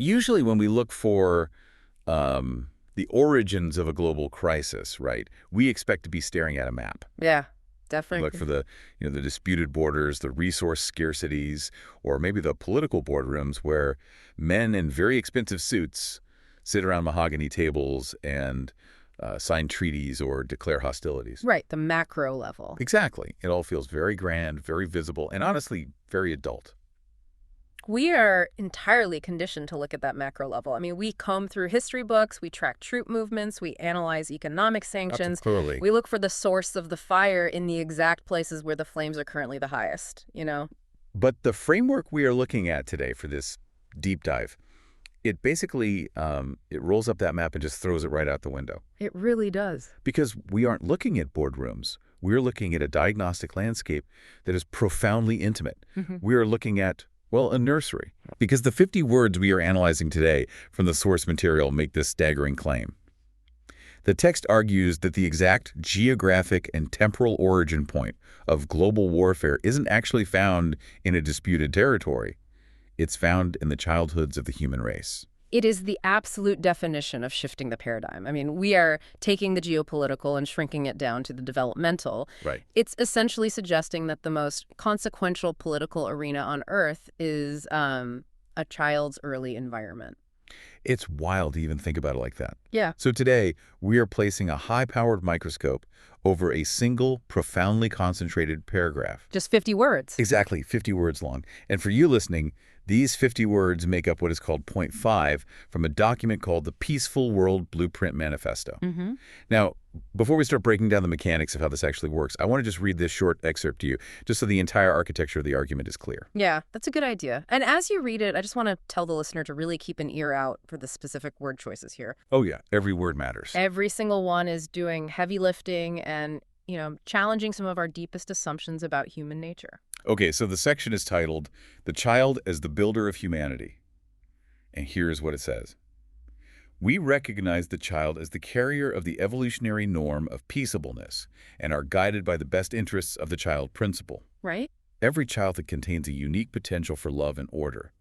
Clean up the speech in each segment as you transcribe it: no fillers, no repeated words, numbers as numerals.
Usually when we look for the origins of a global crisis, right, we expect to be staring at a map. Yeah, We definitely. look for the disputed borders, the resource scarcities, or maybe the political boardrooms where men in very expensive suits sit around mahogany tables and sign treaties or declare hostilities. Right, the macro level. Exactly. It all feels very grand, very visible, and honestly, very adult. We are entirely conditioned to look at that macro level. I mean, we comb through history books, we track troop movements, we analyze economic sanctions. Absolutely. We look for the source of the fire in the exact places where the flames are currently the highest, you know? But the framework we are looking at today for this deep dive, it basically it rolls up that map and just throws it right out the window. It really does. Because we aren't looking at boardrooms. We're looking at a diagnostic landscape that is profoundly intimate. We are looking at, well, a nursery. Because the 50 words we are analyzing today from the source material make this staggering claim. The text argues that the exact geographic and temporal origin point of global warfare isn't actually found in a disputed territory. It's found in the childhoods of the human race. It is the absolute definition of shifting the paradigm. I mean, we are taking the geopolitical and shrinking it down to the developmental. Right. It's essentially suggesting that the most consequential political arena on Earth is a child's early environment. It's wild to even think about it like that. Yeah. So today, we are placing a high-powered microscope over a single, profoundly concentrated paragraph. Just 50 words. Exactly, 50 words long. And for you listening, these 50 words make up what is called point 5 from a document called the Peaceful World Blueprint Manifesto. Now, before we start breaking down the mechanics of how this actually works, I want to just read this short excerpt to you, just so the entire architecture of the argument is clear. Yeah, that's a good idea. And as you read it, I just want to tell the listener to really keep an ear out for the specific word choices here. Oh yeah, every word matters. Every single one is doing heavy lifting and, challenging some of our deepest assumptions about human nature. Okay, so the section is titled, "The Child as the Builder of Humanity." And here's what it says. We recognize the child as the carrier of the evolutionary norm of peaceableness and are guided by the best interests of the child principle. Right? Every childhood contains a unique potential for love and order.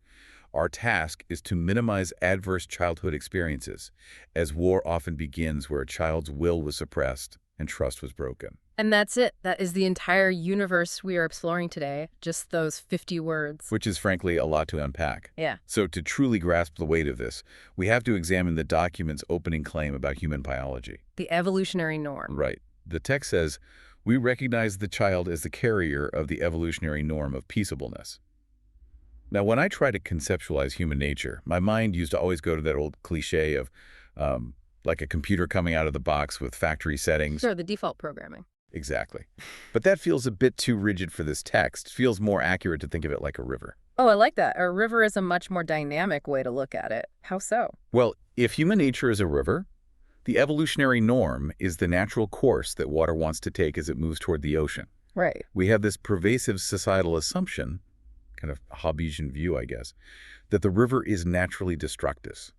Our task is to minimize adverse childhood experiences, as war often begins where a child's will was suppressed and trust was broken. And that's it. That is the entire universe we are exploring today. Just those 50 words. Which is, frankly, a lot to unpack. Yeah. So to truly grasp the weight of this, we have to examine the document's opening claim about human biology. The evolutionary norm. Right. The text says, we recognize the child as the carrier of the evolutionary norm of peaceableness. Now, when I try to conceptualize human nature, my mind used to always go to that old cliche of like a computer coming out of the box with factory settings. Sure, the default programming. Exactly. But that feels a bit too rigid for this text. It feels more accurate to think of it like a river. Oh, I like that. A river is a much more dynamic way to look at it. How so? Well, if human nature is a river, the evolutionary norm is the natural course that water wants to take as it moves toward the ocean. Right. We have this pervasive societal assumption, kind of Hobbesian view, I guess, that the river is naturally destructive,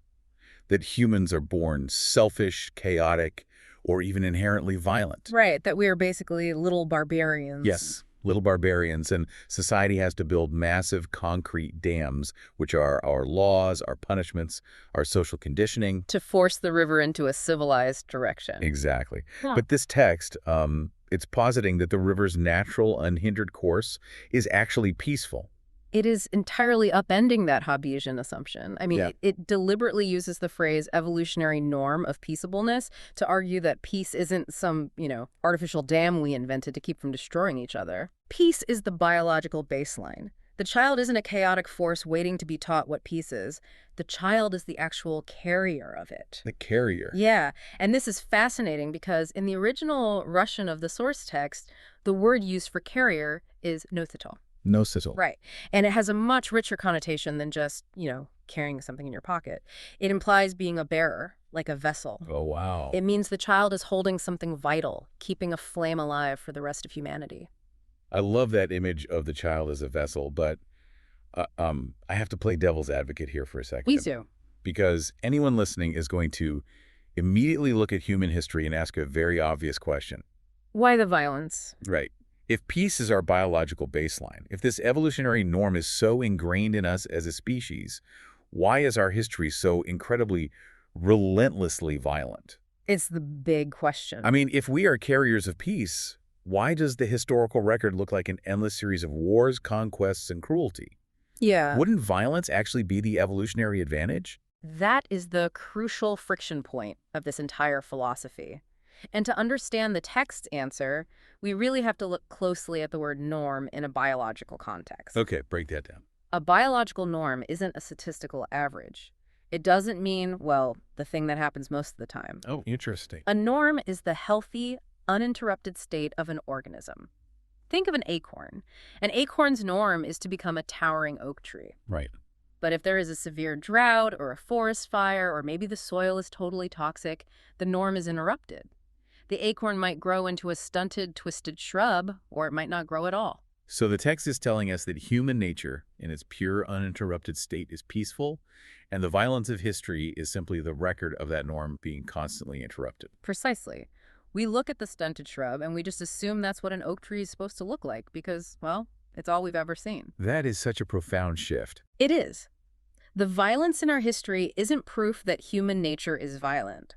that humans are born selfish, chaotic, or even inherently violent. Right, that we are basically little barbarians. Yes, little barbarians, and society has to build massive concrete dams, which are our laws, our punishments, our social conditioning. To force the river into a civilized direction. Exactly. Huh. But this text, it's positing that the river's natural, unhindered course is actually peaceful. It is entirely upending that Hobbesian assumption. I mean, Yeah. it deliberately uses the phrase evolutionary norm of peaceableness to argue that peace isn't some, artificial dam we invented to keep from destroying each other. Peace is the biological baseline. The child isn't a chaotic force waiting to be taught what peace is. The child is the actual carrier of it. The carrier. Yeah, and this is fascinating because in the original Russian of the source text, the word used for carrier is nosito. Nocitol. Right. And it has a much richer connotation than just, carrying something in your pocket. It implies being a bearer, like a vessel. Oh, wow. It means the child is holding something vital, keeping a flame alive for the rest of humanity. I love that image of the child as a vessel, but I have to play devil's advocate here for a second. Please do. Because anyone listening is going to immediately look at human history and ask a very obvious question. Why the violence? Right. If peace is our biological baseline, if this evolutionary norm is so ingrained in us as a species, Why is our history so incredibly, relentlessly violent? It's the big question. I mean, if we are carriers of peace, why does the historical record look like an endless series of wars, conquests, and cruelty? Yeah. Wouldn't violence actually be the evolutionary advantage? That is the crucial friction point of this entire philosophy. And to understand the text's answer, we really have to look closely at the word norm in a biological context. Okay, break that down. A biological norm isn't a statistical average. It doesn't mean, well, the thing that happens most of the time. Oh, interesting. A norm is the healthy, uninterrupted state of an organism. Think of an acorn. An acorn's norm is to become a towering oak tree. Right. But if there is a severe drought or a forest fire or maybe the soil is totally toxic, the norm is interrupted. The acorn might grow into a stunted, twisted shrub, or it might not grow at all. So the text is telling us that human nature, in its pure, uninterrupted state, is peaceful, and the violence of history is simply the record of that norm being constantly interrupted. Precisely. We look at the stunted shrub and we just assume that's what an oak tree is supposed to look like because, well, it's all we've ever seen. That is such a profound shift. It is. The violence in our history isn't proof that human nature is violent.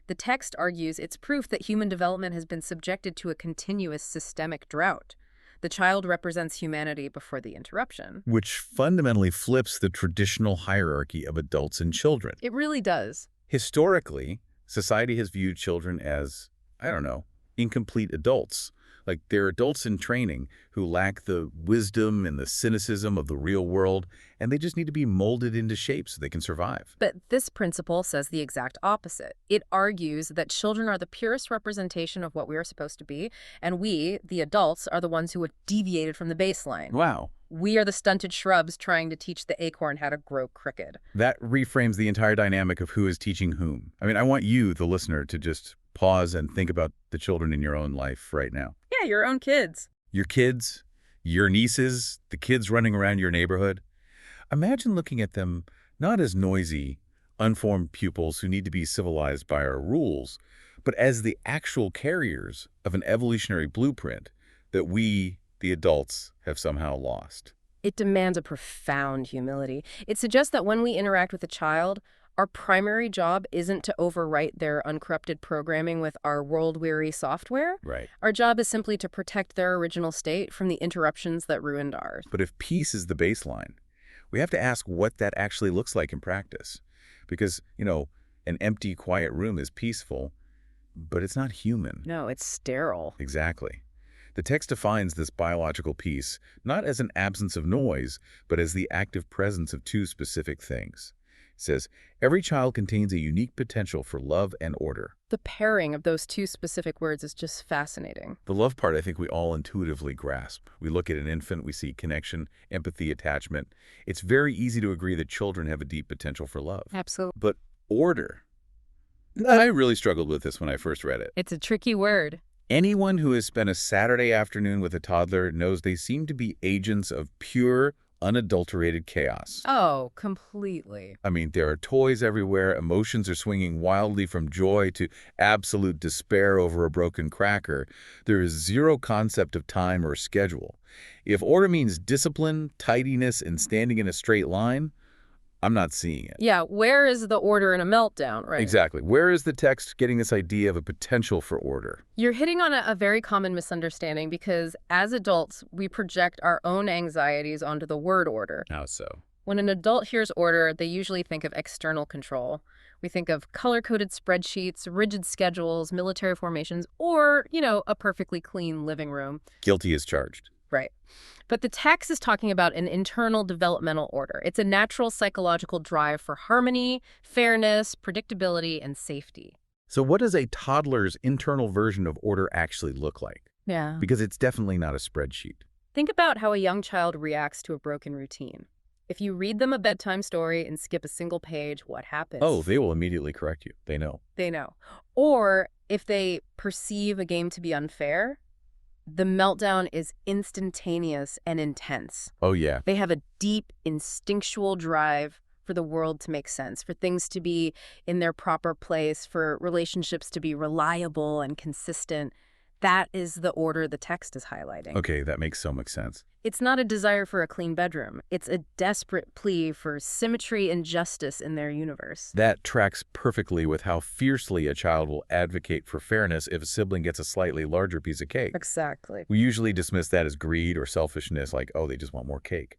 The text argues it's proof that human development has been subjected to a continuous systemic drought. The child represents humanity before the interruption. Which fundamentally flips the traditional hierarchy of adults and children. It really does. Historically, society has viewed children as, I don't know, incomplete adults. Like they're adults in training who lack the wisdom and the cynicism of the real world, and they just need to be molded into shape so they can survive. But this principle says the exact opposite. It argues that children are the purest representation of what we are supposed to be, and we, the adults, are the ones who have deviated from the baseline. Wow. We are the stunted shrubs trying to teach the acorn how to grow crooked. That reframes the entire dynamic of who is teaching whom. I mean, I want you, the listener, to just pause and think about the children in your own life right now. Yeah, your own kids. Your kids, your nieces, the kids running around your neighborhood. Imagine looking at them not as noisy, unformed pupils who need to be civilized by our rules, but as the actual carriers of an evolutionary blueprint that we, the adults, have somehow lost. It demands a profound humility. It suggests that when we interact with a child, our primary job isn't to overwrite their uncorrupted programming with our world-weary software. Right. Our job is simply to protect their original state from the interruptions that ruined ours. But if peace is the baseline, we have to ask what that actually looks like in practice. Because, an empty, quiet room is peaceful, but it's not human. No, it's sterile. Exactly. The text defines this biological peace not as an absence of noise, but as the active presence of two specific things. It says, every child contains a unique potential for love and order. The pairing of those two specific words is just fascinating. The love part, I think we all intuitively grasp. We look at an infant, we see connection, empathy, attachment. It's very easy to agree that children have a deep potential for love. Absolutely. But order. I really struggled with this when I first read it. It's a tricky word. Anyone who has spent a Saturday afternoon with a toddler knows they seem to be agents of pure, unadulterated chaos. Oh, completely. I mean, there are toys everywhere, emotions are swinging wildly from joy to absolute despair over a broken cracker. There is zero concept of time or schedule. If order means discipline, tidiness, and standing in a straight line, I'm not seeing it. Yeah, where is the order in a meltdown, right? Exactly. Where is the text getting this idea of a potential for order? You're hitting on a very common misunderstanding because as adults, we project our own anxieties onto the word order. How so? When an adult hears order, they usually think of external control. We think of color-coded spreadsheets, rigid schedules, military formations, or, a perfectly clean living room. Guilty as charged. Right. But the text is talking about an internal developmental order. It's a natural psychological drive for harmony, fairness, predictability, and safety. So what does a toddler's internal version of order actually look like? Yeah. Because it's definitely not a spreadsheet. Think about how a young child reacts to a broken routine. If you read them a bedtime story and skip a single page, what happens? Oh, they will immediately correct you. They know. They know. Or if they perceive a game to be unfair, the meltdown is instantaneous and intense. Oh, yeah. They have a deep instinctual drive for the world to make sense, for things to be in their proper place, for relationships to be reliable and consistent. That is the order the text is highlighting. Okay, that makes so much sense. It's not a desire for a clean bedroom. It's a desperate plea for symmetry and justice in their universe. That tracks perfectly with how fiercely a child will advocate for fairness if a sibling gets a slightly larger piece of cake. Exactly. We usually dismiss that as greed or selfishness, like, oh, they just want more cake.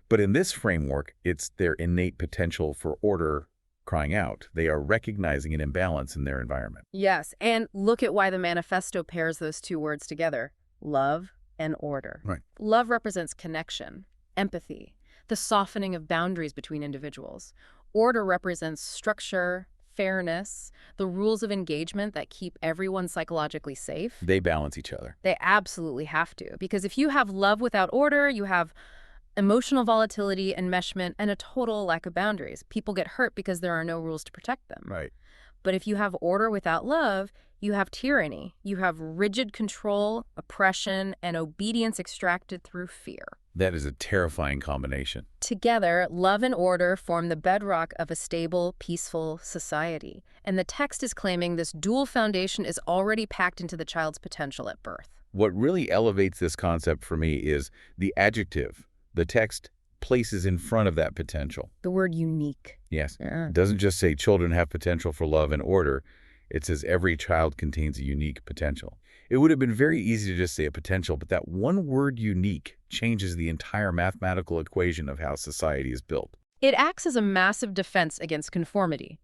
But in this framework, it's their innate potential for order crying out. They are recognizing an imbalance in their environment. Yes, and look at why the manifesto pairs those two words together: love and order. Right. Love represents connection, empathy, the softening of boundaries between individuals. Order represents structure, fairness, the rules of engagement that keep everyone psychologically safe. They balance each other. They absolutely have to, because if you have love without order, you have emotional volatility, enmeshment, and a total lack of boundaries. People get hurt because there are no rules to protect them. Right. But if you have order without love, you have tyranny. You have rigid control, oppression, and obedience extracted through fear. That is a terrifying combination. Together, love and order form the bedrock of a stable, peaceful society. And the text is claiming this dual foundation is already packed into the child's potential at birth. What really elevates this concept for me is the adjective the text places in front of that potential. The word unique. Yes. Yeah. It doesn't just say children have potential for love and order. It says every child contains a unique potential. It would have been very easy to just say a potential, but that one word unique changes the entire mathematical equation of how society is built. It acts as a massive defense against conformity.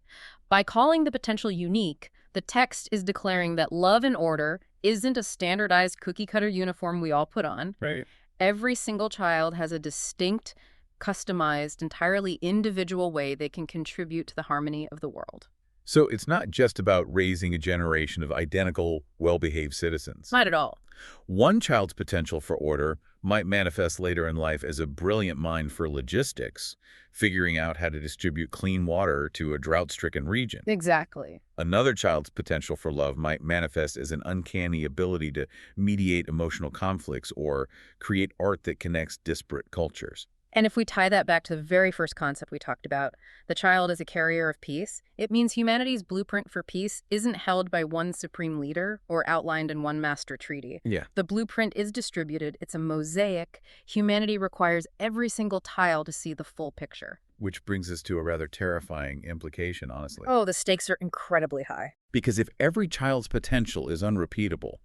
By calling the potential unique, the text is declaring that love and order isn't a standardized cookie-cutter uniform we all put on. Right. Every single child has a distinct, customized, entirely individual way they can contribute to the harmony of the world. So it's not just about raising a generation of identical, well-behaved citizens. Not at all. One child's potential for order might manifest later in life as a brilliant mind for logistics, figuring out how to distribute clean water to a drought-stricken region. Exactly. Another child's potential for love might manifest as an uncanny ability to mediate emotional conflicts or create art that connects disparate cultures. And if we tie that back to the very first concept we talked about, the child as a carrier of peace, it means humanity's blueprint for peace isn't held by one supreme leader or outlined in one master treaty. Yeah. The blueprint is distributed. It's a mosaic. Humanity requires every single tile to see the full picture. Which brings us to a rather terrifying implication, honestly. Oh, the stakes are incredibly high. Because if every child's potential is unrepeatable,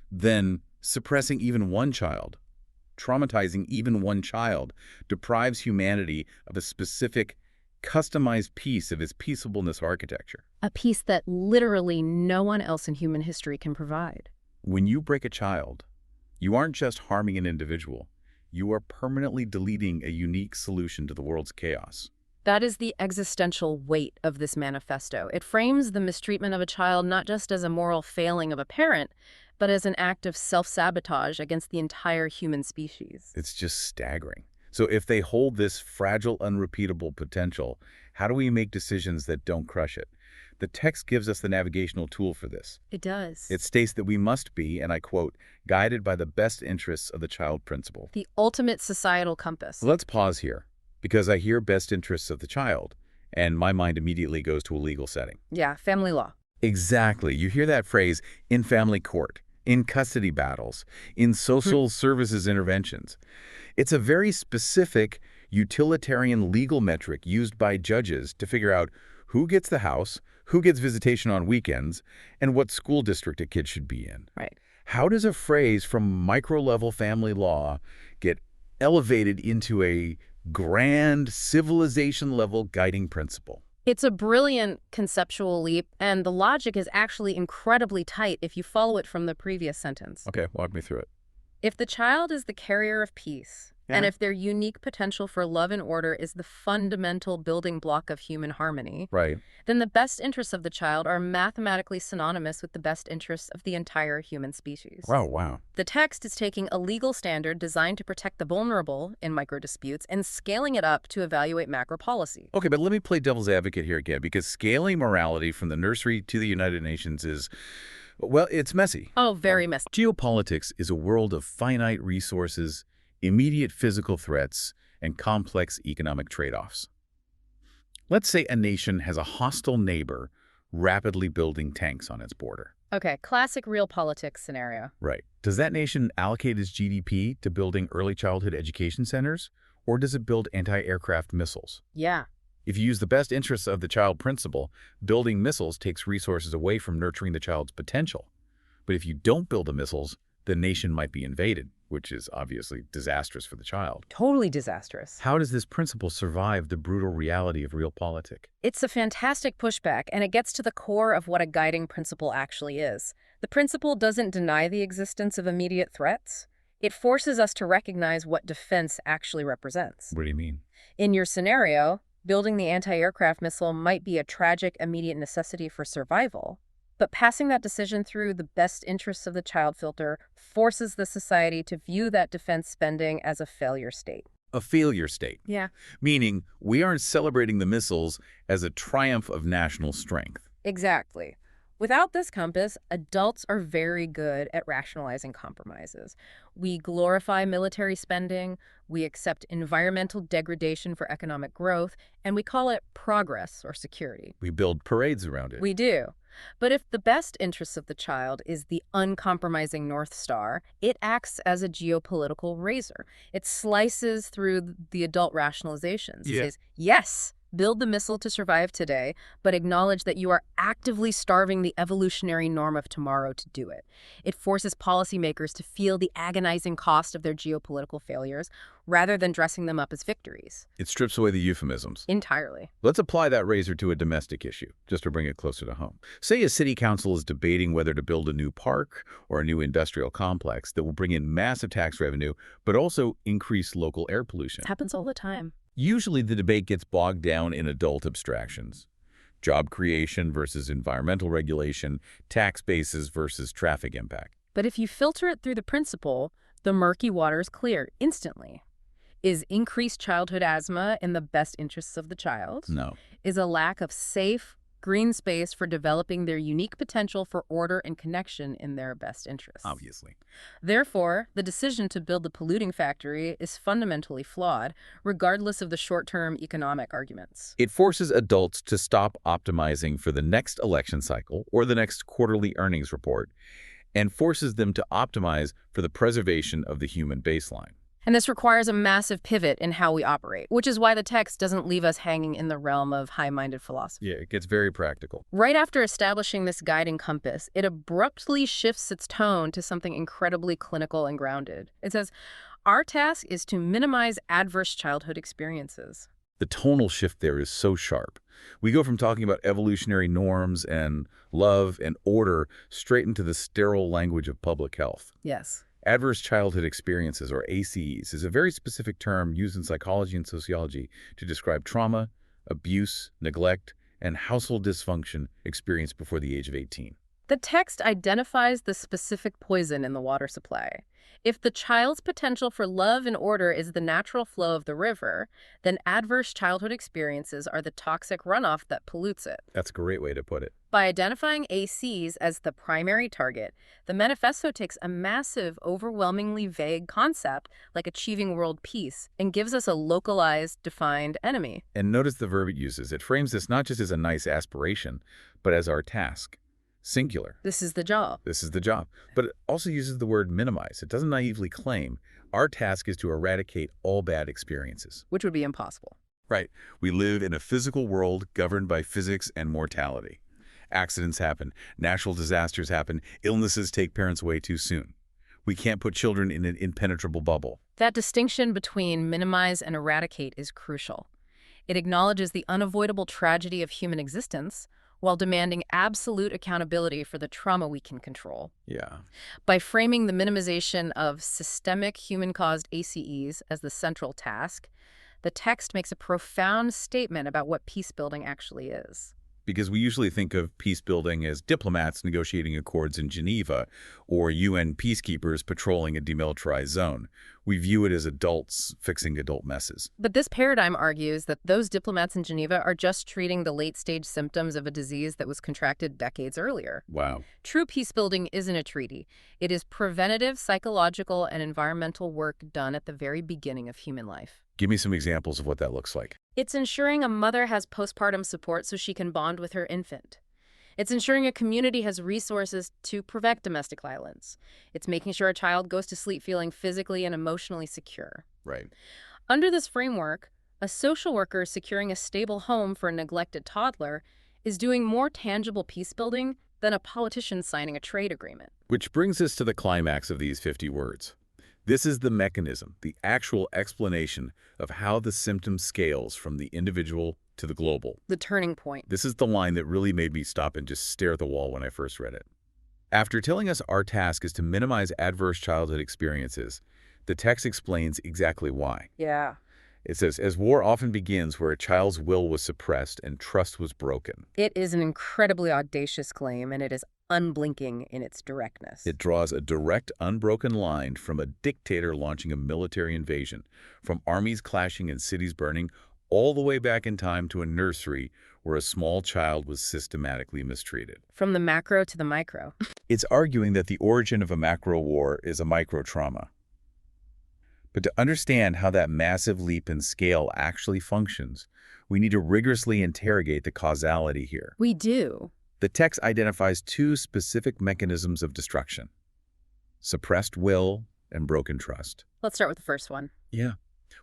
then suppressing even one child, traumatizing even one child, deprives humanity of a specific, customized piece of its peaceableness architecture. A piece that literally no one else in human history can provide. When you break a child, you aren't just harming an individual. You are permanently deleting a unique solution to the world's chaos. That is the existential weight of this manifesto. It frames the mistreatment of a child not just as a moral failing of a parent, but as an act of self-sabotage against the entire human species. It's just staggering. So if they hold this fragile, unrepeatable potential, how do we make decisions that don't crush it? The text gives us the navigational tool for this. It does. It states that we must be, and I quote, guided by the best interests of the child principle. The ultimate societal compass. Let's pause here, because I hear best interests of the child, and my mind immediately goes to a legal setting. Yeah, family law. Exactly. You hear that phrase in family court, in custody battles, in social services interventions. It's a very specific utilitarian legal metric used by judges to figure out who gets the house, who gets visitation on weekends, and what school district a kid should be in. Right. How does a phrase from micro-level family law get elevated into a grand civilization-level guiding principle? It's a brilliant conceptual leap, and the logic is actually incredibly tight if you follow it from the previous sentence. Okay, walk me through it. If the child is the carrier of peace, and if their unique potential for love and order is the fundamental building block of human harmony, Right. then the best interests of the child are mathematically synonymous with the best interests of the entire human species. Wow. The text is taking a legal standard designed to protect the vulnerable in microdisputes and scaling it up to evaluate macro policy. Okay, but let me play devil's advocate here again, because scaling morality from the nursery to the United Nations is, well, it's messy. Oh, very messy. Geopolitics is a world of finite resources, immediate physical threats, and complex economic trade-offs. Let's say a nation has a hostile neighbor rapidly building tanks on its border. Okay, classic real politics scenario. Right. Does that nation allocate its GDP to building early childhood education centers, or does it build anti-aircraft missiles? Yeah. If you use the best interests of the child principle, building missiles takes resources away from nurturing the child's potential. But if you don't build the missiles, the nation might be invaded, which is obviously disastrous for the child. Totally disastrous. How does this principle survive the brutal reality of realpolitik? It's a fantastic pushback, and it gets to the core of what a guiding principle actually is. The principle doesn't deny the existence of immediate threats. It forces us to recognize what defense actually represents. What do you mean? In your scenario, building the anti-aircraft missile might be a tragic immediate necessity for survival, but passing that decision through the best interests of the child filter forces the society to view that defense spending as a failure state. A failure state. Yeah. Meaning, we aren't celebrating the missiles as a triumph of national strength. Exactly. Without this compass, adults are very good at rationalizing compromises. We glorify military spending, we accept environmental degradation for economic growth, and we call it progress or security. We build parades around it. We do. But if the best interests of the child is the uncompromising North Star, it acts as a geopolitical razor. It slices through the adult rationalizations. It says, yes, build the missile to survive today, but acknowledge that you are actively starving the evolutionary norm of tomorrow to do it. It forces policymakers to feel the agonizing cost of their geopolitical failures rather than dressing them up as victories. It strips away the euphemisms. Entirely. Let's apply that razor to a domestic issue, just to bring it closer to home. Say a city council is debating whether to build a new park or a new industrial complex that will bring in massive tax revenue, but also increase local air pollution. It happens all the time. Usually the debate gets bogged down in adult abstractions. Job creation versus environmental regulation, tax bases versus traffic impact. But if you filter it through the principle, the murky water is clear instantly. Is increased childhood asthma in the best interests of the child? No. Is a lack of safe, green space for developing their unique potential for order and connection in their best interests? Obviously. Therefore, the decision to build the polluting factory is fundamentally flawed, regardless of the short-term economic arguments. It forces adults to stop optimizing for the next election cycle or the next quarterly earnings report, and forces them to optimize for the preservation of the human baseline. And this requires a massive pivot in how we operate, which is why the text doesn't leave us hanging in the realm of high-minded philosophy. Yeah, it gets very practical. Right after establishing this guiding compass, it abruptly shifts its tone to something incredibly clinical and grounded. It says, our task is to minimize adverse childhood experiences. The tonal shift there is so sharp. We go from talking about evolutionary norms and love and order straight into the sterile language of public health. Yes. Adverse childhood experiences, or ACEs, is a very specific term used in psychology and sociology to describe trauma, abuse, neglect, and household dysfunction experienced before the age of 18. The text identifies the specific poison in the water supply. If the child's potential for love and order is the natural flow of the river, then adverse childhood experiences are the toxic runoff that pollutes it. That's a great way to put it. By identifying ACs as the primary target, the Manifesto takes a massive, overwhelmingly vague concept like achieving world peace and gives us a localized, defined enemy. And notice the verb it uses. It frames this not just as a nice aspiration, but as our task. Singular. This is the job. This is the job. But it also uses the word minimize. It doesn't naively claim our task is to eradicate all bad experiences. Which would be impossible. Right. We live in a physical world governed by physics and mortality. Accidents happen, natural disasters happen, illnesses take parents away too soon. We can't put children in an impenetrable bubble. That distinction between minimize and eradicate is crucial. It acknowledges the unavoidable tragedy of human existence while demanding absolute accountability for the trauma we can control. Yeah. By framing the minimization of systemic human-caused ACEs as the central task, the text makes a profound statement about what peace-building actually is. Because we usually think of peace building as diplomats negotiating accords in Geneva or UN peacekeepers patrolling a demilitarized zone. We view it as adults fixing adult messes. But this paradigm argues that those diplomats in Geneva are just treating the late-stage symptoms of a disease that was contracted decades earlier. Wow. True peacebuilding isn't a treaty. It is preventative psychological and environmental work done at the very beginning of human life. Give me some examples of what that looks like. It's ensuring a mother has postpartum support so she can bond with her infant. It's ensuring a community has resources to prevent domestic violence. It's making sure a child goes to sleep feeling physically and emotionally secure. Right. Under this framework, a social worker securing a stable home for a neglected toddler is doing more tangible peace building than a politician signing a trade agreement. Which brings us to the climax of these 50 words. This is the mechanism, the actual explanation of how the symptom scales from the individual to the global. The turning point. This is the line that really made me stop and just stare at the wall when I first read it. After telling us our task is to minimize adverse childhood experiences, the text explains exactly why. Yeah. It says, as war often begins where a child's will was suppressed and trust was broken. It is an incredibly audacious claim, and it is unblinking in its directness. It draws a direct, unbroken line from a dictator launching a military invasion, from armies clashing and cities burning, all the way back in time to a nursery where a small child was systematically mistreated. From the macro to the micro. It's arguing that the origin of a macro war is a micro trauma. But to understand how that massive leap in scale actually functions, we need to rigorously interrogate the causality here. We do. The text identifies two specific mechanisms of destruction: suppressed will and broken trust. Let's start with the first one. Yeah.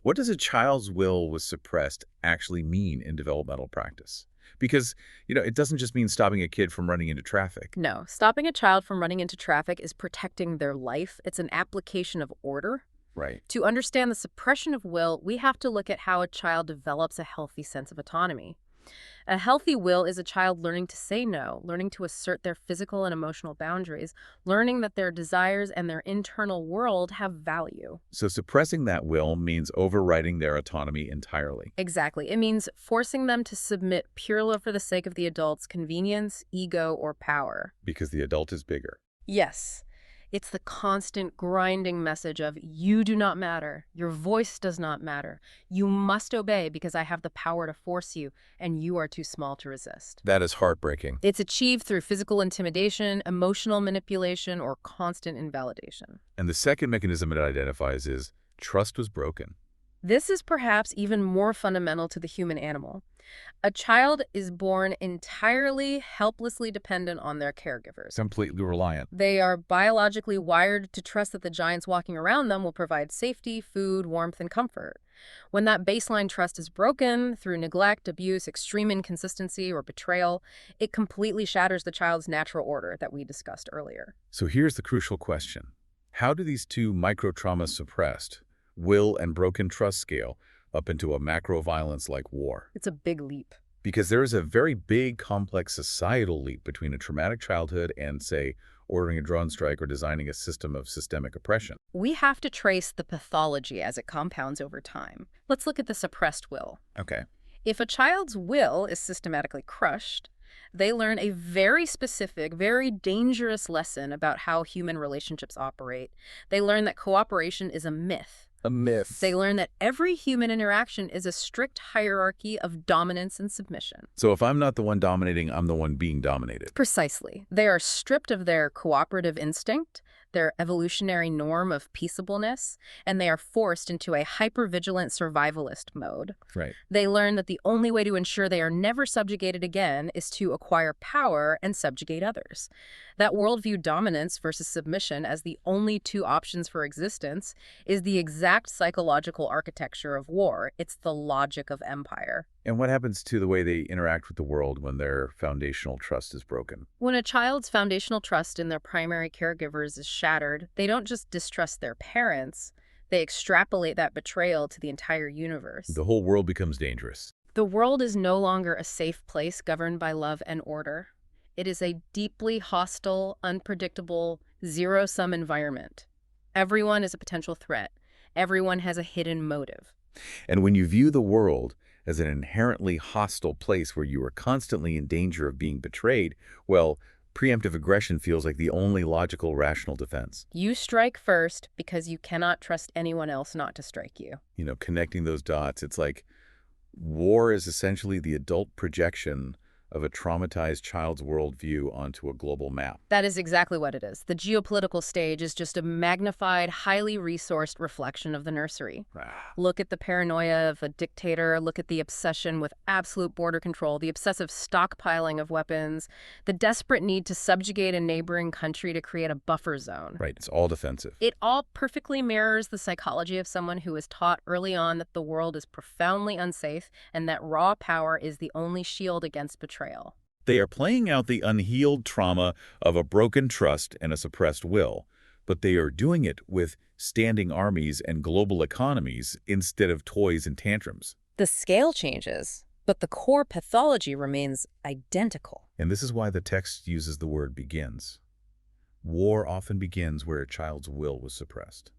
What does a child's will was suppressed actually mean in developmental practice? Because, it doesn't just mean stopping a kid from running into traffic. No, stopping a child from running into traffic is protecting their life. It's an application of order. Right. To understand the suppression of will, we have to look at how a child develops a healthy sense of autonomy. A healthy will is a child learning to say no, learning to assert their physical and emotional boundaries, learning that their desires and their internal world have value. So suppressing that will means overriding their autonomy entirely. Exactly. It means forcing them to submit purely for the sake of the adult's convenience, ego, or power. Because the adult is bigger. Yes. It's the constant grinding message of, you do not matter, your voice does not matter, you must obey because I have the power to force you, and you are too small to resist. That is heartbreaking. It's achieved through physical intimidation, emotional manipulation, or constant invalidation. And the second mechanism it identifies is trust was broken. This is perhaps even more fundamental to the human animal. A child is born entirely helplessly dependent on their caregivers. Completely reliant. They are biologically wired to trust that the giants walking around them will provide safety, food, warmth, and comfort. When that baseline trust is broken through neglect, abuse, extreme inconsistency, or betrayal, it completely shatters the child's natural order that we discussed earlier. So here's the crucial question. How do these two micro-traumas suppressed, will and broken trust scale, up into a macro violence like war? It's a big leap. Because there is a very big, complex societal leap between a traumatic childhood and, say, ordering a drone strike or designing a system of systemic oppression. We have to trace the pathology as it compounds over time. Let's look at the suppressed will. Okay. If a child's will is systematically crushed, they learn a very specific, very dangerous lesson about how human relationships operate. They learn that cooperation is a myth. A myth. They learn that every human interaction is a strict hierarchy of dominance and submission. So if I'm not the one dominating, I'm the one being dominated. Precisely. They are stripped of their cooperative instinct, their evolutionary norm of peaceableness, and they are forced into a hypervigilant survivalist mode. Right. They learn that the only way to ensure they are never subjugated again is to acquire power and subjugate others. That worldview dominance versus submission as the only two options for existence is the exact psychological architecture of war. It's the logic of empire. And what happens to the way they interact with the world when their foundational trust is broken? When a child's foundational trust in their primary caregivers is shattered, they don't just distrust their parents, they extrapolate that betrayal to the entire universe. The whole world becomes dangerous. The world is no longer a safe place governed by love and order. It is a deeply hostile, unpredictable, zero-sum environment. Everyone is a potential threat. Everyone has a hidden motive. And when you view the world as an inherently hostile place where you are constantly in danger of being betrayed, well, preemptive aggression feels like the only logical, rational defense. You strike first because you cannot trust anyone else not to strike you. Connecting those dots, it's like war is essentially the adult projection of a traumatized child's worldview onto a global map. That is exactly what it is. The geopolitical stage is just a magnified, highly resourced reflection of the nursery. Look at the paranoia of a dictator, look at the obsession with absolute border control, the obsessive stockpiling of weapons, the desperate need to subjugate a neighboring country to create a buffer zone. Right, it's all defensive. It all perfectly mirrors the psychology of someone who is taught early on that the world is profoundly unsafe and that raw power is the only shield against betrayal. They are playing out the unhealed trauma of a broken trust and a suppressed will, but they are doing it with standing armies and global economies instead of toys and tantrums. The scale changes, but the core pathology remains identical. And this is why the text uses the word begins. War often begins where a child's will was suppressed.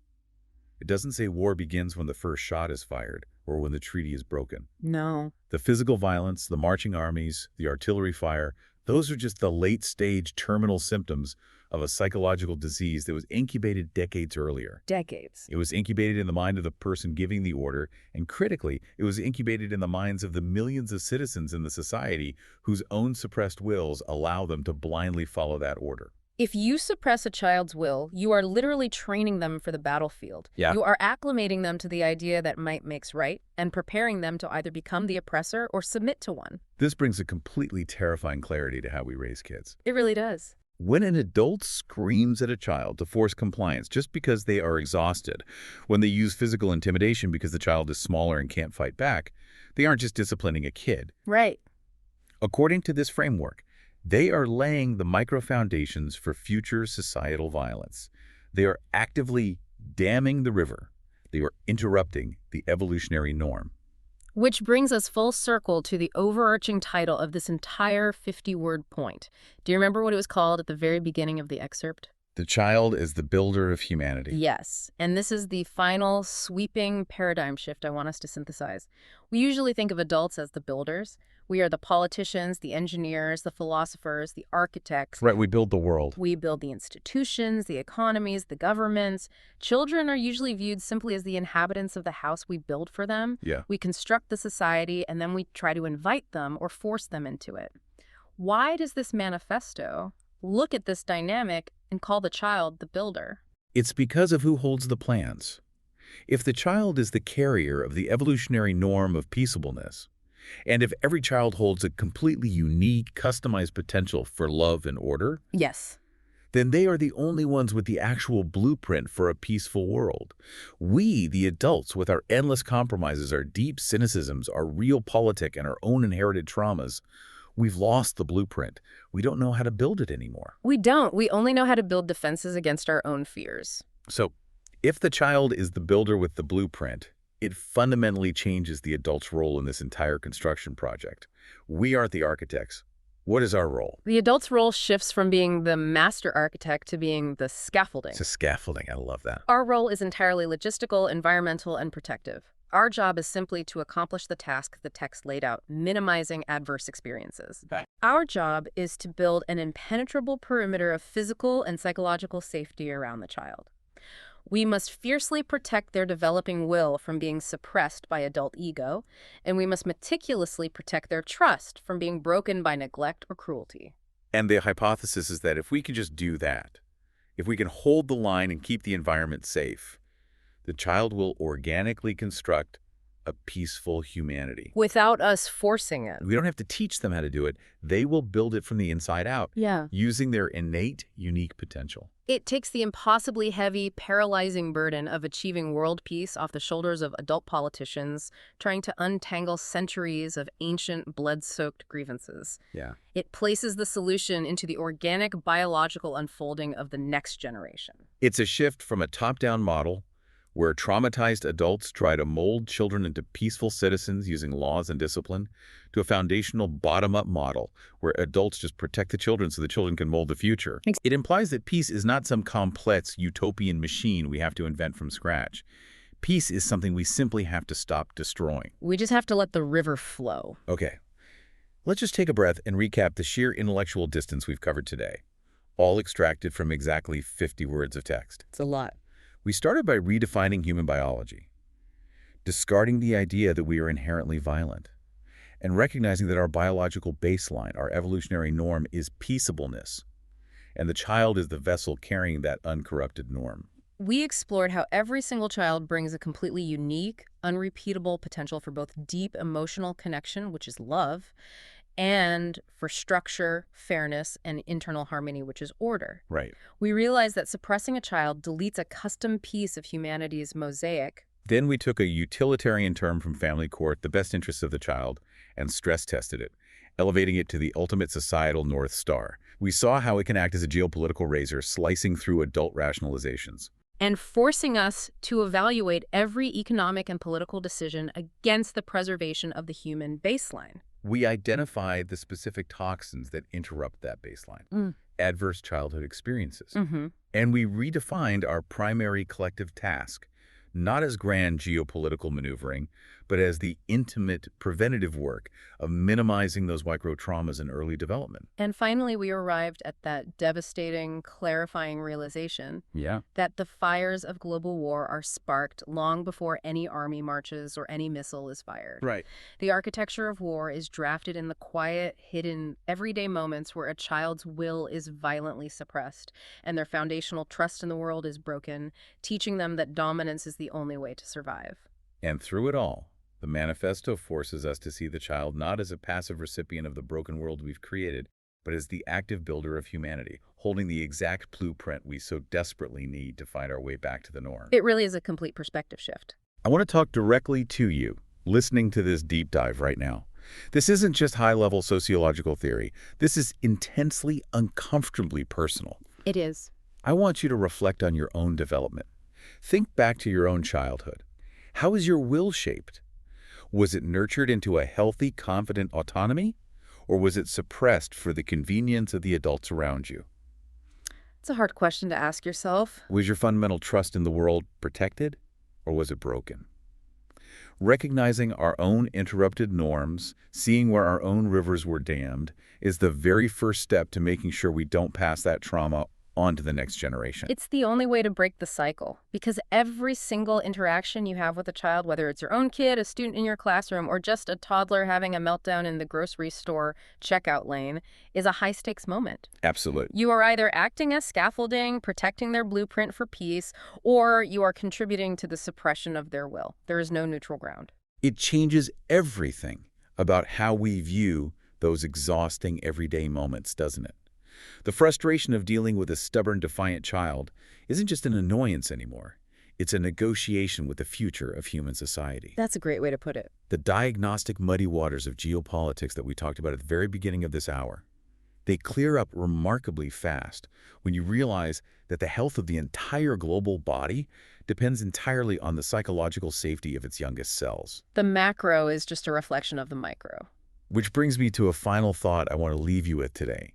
It doesn't say war begins when the first shot is fired or when the treaty is broken. No. The physical violence, the marching armies, the artillery fire, those are just the late-stage terminal symptoms of a psychological disease that was incubated decades earlier. Decades. It was incubated in the mind of the person giving the order, and critically, it was incubated in the minds of the millions of citizens in the society whose own suppressed wills allow them to blindly follow that order. If you suppress a child's will, you are literally training them for the battlefield. Yeah. You are acclimating them to the idea that might makes right and preparing them to either become the oppressor or submit to one. This brings a completely terrifying clarity to how we raise kids. It really does. When an adult screams at a child to force compliance just because they are exhausted, when they use physical intimidation because the child is smaller and can't fight back, they aren't just disciplining a kid. Right. According to this framework, they are laying the micro-foundations for future societal violence. They are actively damming the river. They are interrupting the evolutionary norm. Which brings us full circle to the overarching title of this entire 50-word point. Do you remember what it was called at the very beginning of the excerpt? The child is the builder of humanity. Yes, and this is the final sweeping paradigm shift I want us to synthesize. We usually think of adults as the builders. We are the politicians, the engineers, the philosophers, the architects. Right, we build the world. We build the institutions, the economies, the governments. Children are usually viewed simply as the inhabitants of the house we build for them. Yeah. We construct the society, and then we try to invite them or force them into it. Why does this manifesto look at this dynamic and call the child the builder? It's because of who holds the plans. If the child is the carrier of the evolutionary norm of peaceableness, and if every child holds a completely unique, customized potential for love and order, Yes. then they are the only ones with the actual blueprint for a peaceful world. We, the adults, with our endless compromises, our deep cynicisms, our realpolitik, and our own inherited traumas, we've lost the blueprint. We don't know how to build it anymore. We don't. We only know how to build defenses against our own fears. So, if the child is the builder with the blueprint, it fundamentally changes the adult's role in this entire construction project. We aren't the architects. What is our role? The adult's role shifts from being the master architect to being the scaffolding. It's a scaffolding. I love that. Our role is entirely logistical, environmental, and protective. Our job is simply to accomplish the task the text laid out, minimizing adverse experiences. Okay. Our job is to build an impenetrable perimeter of physical and psychological safety around the child. We must fiercely protect their developing will from being suppressed by adult ego, and we must meticulously protect their trust from being broken by neglect or cruelty. And the hypothesis is that if we can just do that, if we can hold the line and keep the environment safe, the child will organically construct a peaceful humanity. Without us forcing it. We don't have to teach them how to do it. They will build it from the inside out, Yeah. using their innate, unique potential. It takes the impossibly heavy, paralyzing burden of achieving world peace off the shoulders of adult politicians trying to untangle centuries of ancient, blood-soaked grievances. Yeah. It places the solution into the organic, biological unfolding of the next generation. It's a shift from a top-down model where traumatized adults try to mold children into peaceful citizens using laws and discipline, to a foundational bottom-up model where adults just protect the children so the children can mold the future. It implies that peace is not some complex utopian machine we have to invent from scratch. Peace is something we simply have to stop destroying. We just have to let the river flow. Okay, let's just take a breath and recap the sheer intellectual distance we've covered today, all extracted from exactly 50 words of text. It's a lot. We started by redefining human biology, discarding the idea that we are inherently violent, and recognizing that our biological baseline, our evolutionary norm, is peaceableness, and the child is the vessel carrying that uncorrupted norm. We explored how every single child brings a completely unique, unrepeatable potential for both deep emotional connection, which is love, and for structure, fairness, and internal harmony, which is order. Right. We realized that suppressing a child deletes a custom piece of humanity's mosaic. Then we took a utilitarian term from family court, the best interests of the child, and stress-tested it, elevating it to the ultimate societal North Star. We saw how it can act as a geopolitical razor, slicing through adult rationalizations. And forcing us to evaluate every economic and political decision against the preservation of the human baseline. We identified the specific toxins that interrupt that baseline, adverse childhood experiences. And we redefined our primary collective task, not as grand geopolitical maneuvering, but as the intimate preventative work of minimizing those micro-traumas in early development. And finally, we arrived at that devastating, clarifying realization that the fires of global war are sparked long before any army marches or any missile is fired. Right. The architecture of war is drafted in the quiet, hidden, everyday moments where a child's will is violently suppressed and their foundational trust in the world is broken, teaching them that dominance is the only way to survive. And through it all, the Manifesto forces us to see the child not as a passive recipient of the broken world we've created, but as the active builder of humanity, holding the exact blueprint we so desperately need to find our way back to the norm. It really is a complete perspective shift. I want to talk directly to you, listening to this deep dive right now. This isn't just high-level sociological theory. This is intensely, uncomfortably personal. It is. I want you to reflect on your own development. Think back to your own childhood. How is your will shaped? Was it nurtured into a healthy, confident autonomy? Or was it suppressed for the convenience of the adults around you? It's a hard question to ask yourself. Was your fundamental trust in the world protected? Or was it broken? Recognizing our own interrupted norms, seeing where our own rivers were dammed, is the very first step to making sure we don't pass that trauma on to the next generation. It's the only way to break the cycle, because every single interaction you have with a child, whether it's your own kid, a student in your classroom, or just a toddler having a meltdown in the grocery store checkout lane, is a high-stakes moment. Absolutely. You are either acting as scaffolding, protecting their blueprint for peace, or you are contributing to the suppression of their will. There is no neutral ground. It changes everything about how we view those exhausting everyday moments, doesn't it? The frustration of dealing with a stubborn, defiant child isn't just an annoyance anymore. It's a negotiation with the future of human society. That's a great way to put it. The diagnostic muddy waters of geopolitics that we talked about at the very beginning of this hour, they clear up remarkably fast when you realize that the health of the entire global body depends entirely on the psychological safety of its youngest cells. The macro is just a reflection of the micro. Which brings me to a final thought I want to leave you with today.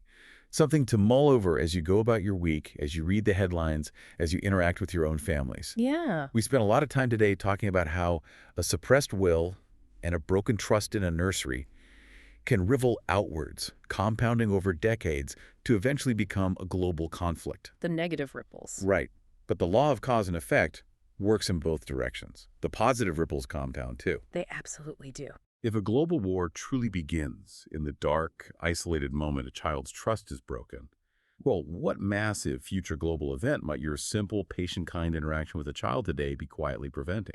Something to mull over as you go about your week, as you read the headlines, as you interact with your own families. Yeah. We spent a lot of time today talking about how a suppressed will and a broken trust in a nursery can rivel outwards, compounding over decades to eventually become a global conflict. The negative ripples. Right. But the law of cause and effect works in both directions. The positive ripples compound, too. They absolutely do. If a global war truly begins in the dark, isolated moment a child's trust is broken, well, what massive future global event might your simple, patient, kind interaction with a child today be quietly preventing?